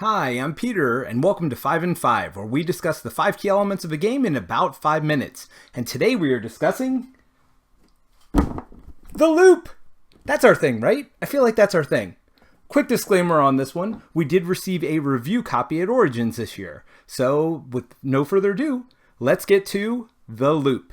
Hi, I'm Peter, and welcome to 5 and 5, where we discuss the 5 key elements of a game in about 5 minutes. And today we are discussing the loop. That's our thing, right? I feel like that's our thing. Quick disclaimer on this one, we did receive a review copy at Origins this year. So, with no further ado, let's get to the loop.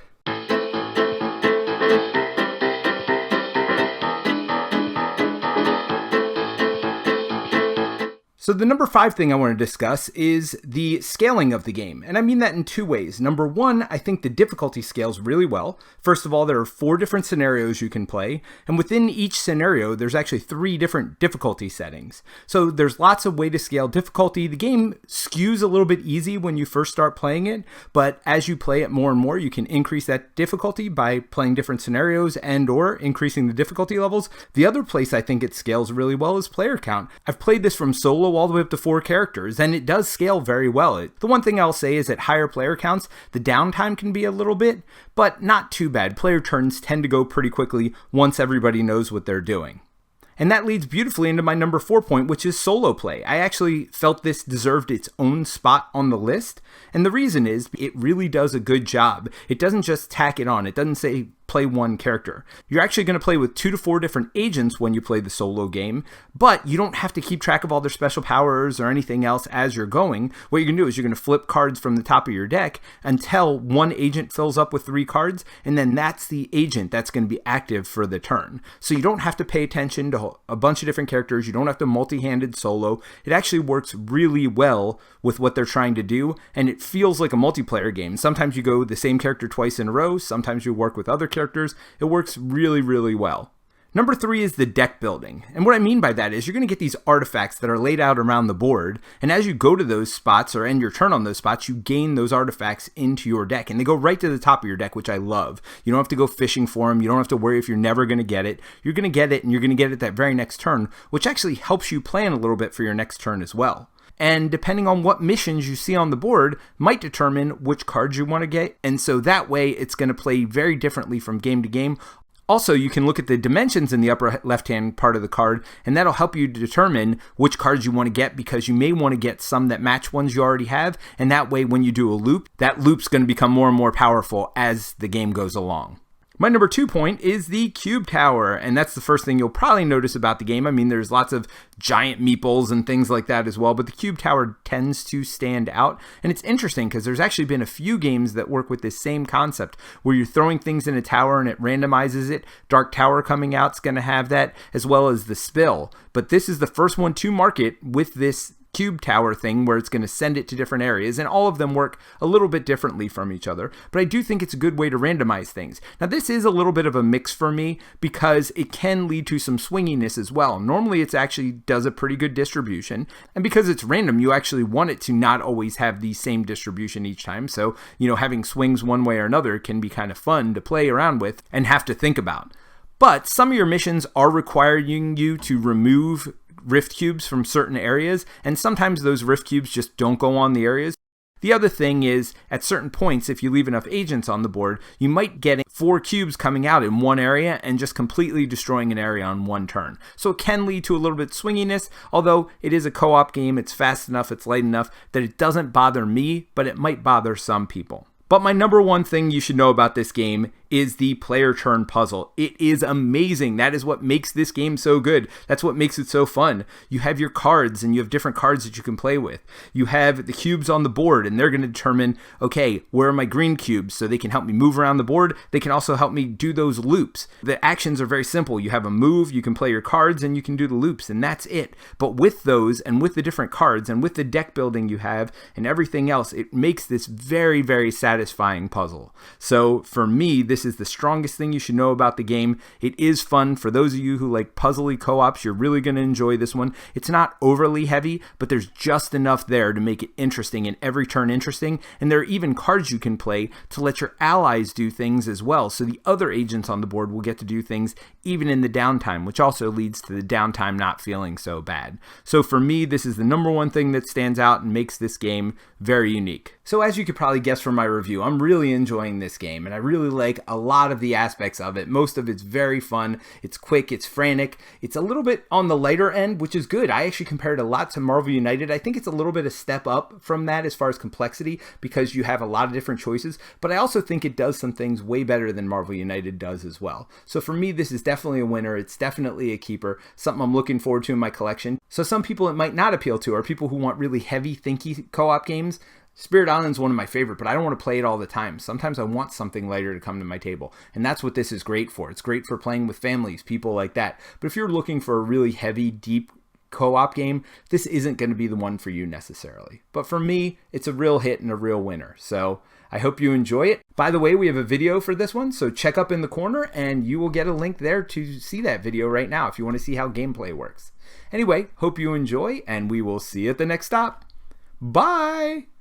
So the number 5 thing I want to discuss is the scaling of the game. And I mean that in 2 ways. Number 1, I think the difficulty scales really well. First of all, there are 4 different scenarios you can play. And within each scenario, there's actually 3 different difficulty settings. So there's lots of way to scale difficulty. The game skews a little bit easy when you first start playing it. But as you play it more and more, you can increase that difficulty by playing different scenarios and or increasing the difficulty levels. The other place I think it scales really well is player count. I've played this from solo all the way up to 4 characters, and it does scale very well. The one thing I'll say is at higher player counts, the downtime can be a little bit, but not too bad. Player turns tend to go pretty quickly once everybody knows what they're doing. And that leads beautifully into my number 4 point, which is solo play. I actually felt this deserved its own spot on the list, and the reason is it really does a good job. It doesn't just tack it on. It doesn't say play one character. You're actually going to play with 2 to 4 different agents when you play the solo game, but you don't have to keep track of all their special powers or anything else as you're going. What you're going to do is you're going to flip cards from the top of your deck until one agent fills up with 3 cards, and then that's the agent that's going to be active for the turn. So you don't have to pay attention to a bunch of different characters. You don't have to multi-handed solo. It actually works really well with what they're trying to do, and it feels like a multiplayer game. Sometimes you go the same character twice in a row. Sometimes you work with other characters. It works really, really well. Number 3 is the deck building. And what I mean by that is you're going to get these artifacts that are laid out around the board. And as you go to those spots or end your turn on those spots, you gain those artifacts into your deck. And they go right to the top of your deck, which I love. You don't have to go fishing for them. You don't have to worry if you're never going to get it. You're going to get it, and you're going to get it that very next turn, which actually helps you plan a little bit for your next turn as well. And depending on what missions you see on the board might determine which cards you want to get. And so that way it's going to play very differently from game to game. Also, you can look at the dimensions in the upper left-hand part of the card, and that'll help you to determine which cards you want to get, because you may want to get some that match ones you already have. And that way, when you do a loop, that loop's going to become more and more powerful as the game goes along. My number 2 point is the cube tower, and that's the first thing you'll probably notice about the game. I mean, there's lots of giant meeples and things like that as well, but the cube tower tends to stand out. And it's interesting because there's actually been a few games that work with this same concept where you're throwing things in a tower and it randomizes it. Dark Tower coming out is going to have that, as well as the Spill. But this is the first one to market with this cube tower thing where it's going to send it to different areas, and all of them work a little bit differently from each other, but I do think it's a good way to randomize things. Now this is a little bit of a mix for me because it can lead to some swinginess as well. Normally it actually does a pretty good distribution, and because it's random you actually want it to not always have the same distribution each time, so having swings one way or another can be kind of fun to play around with and have to think about. But some of your missions are requiring you to remove rift cubes from certain areas, and sometimes those rift cubes just don't go on the areas. The other thing is, at certain points, if you leave enough agents on the board, you might get 4 cubes coming out in one area and just completely destroying an area on one turn. So it can lead to a little bit of swinginess, although it is a co-op game, it's fast enough, it's light enough that it doesn't bother me, but it might bother some people. But my number 1 thing you should know about this game is the player turn puzzle. It is amazing. That is what makes this game so good. That's what makes it so fun. You have your cards, and you have different cards that you can play with. You have the cubes on the board, and they're going to determine, okay, where are my green cubes? So they can help me move around the board. They can also help me do those loops. The actions are very simple. You have a move, you can play your cards, and you can do the loops, and that's it. But with those, and with the different cards, and with the deck building you have, and everything else, it makes this very, very satisfying puzzle. So for me, this is the strongest thing you should know about the game. It is fun. For those of you who like puzzly co-ops, you're really going to enjoy this one. It's not overly heavy, but there's just enough there to make it interesting and every turn interesting. And there are even cards you can play to let your allies do things as well. So the other agents on the board will get to do things even in the downtime, which also leads to the downtime not feeling so bad. So for me, this is the number 1 thing that stands out and makes this game very unique. So as you could probably guess from my review, I'm really enjoying this game, and I really like a lot of the aspects of it. Most of it's very fun, it's quick, it's frantic, it's a little bit on the lighter end, which is good. I actually compared a lot to Marvel United. I think it's a little bit a step up from that as far as complexity, because you have a lot of different choices, but I also think it does some things way better than Marvel United does as well. So for me, this is definitely a winner. It's definitely a keeper, something I'm looking forward to in my collection. So some people it might not appeal to are people who want really heavy, thinky co-op games. Spirit Island's one of my favorite, but I don't want to play it all the time. Sometimes I want something lighter to come to my table, and that's what this is great for. It's great for playing with families, people like that. But if you're looking for a really heavy, deep co-op game, this isn't going to be the one for you necessarily. But for me, it's a real hit and a real winner. So I hope you enjoy it. By the way, we have a video for this one, so check up in the corner and you will get a link there to see that video right now if you want to see how gameplay works. Anyway, hope you enjoy, and we will see you at the next stop. Bye!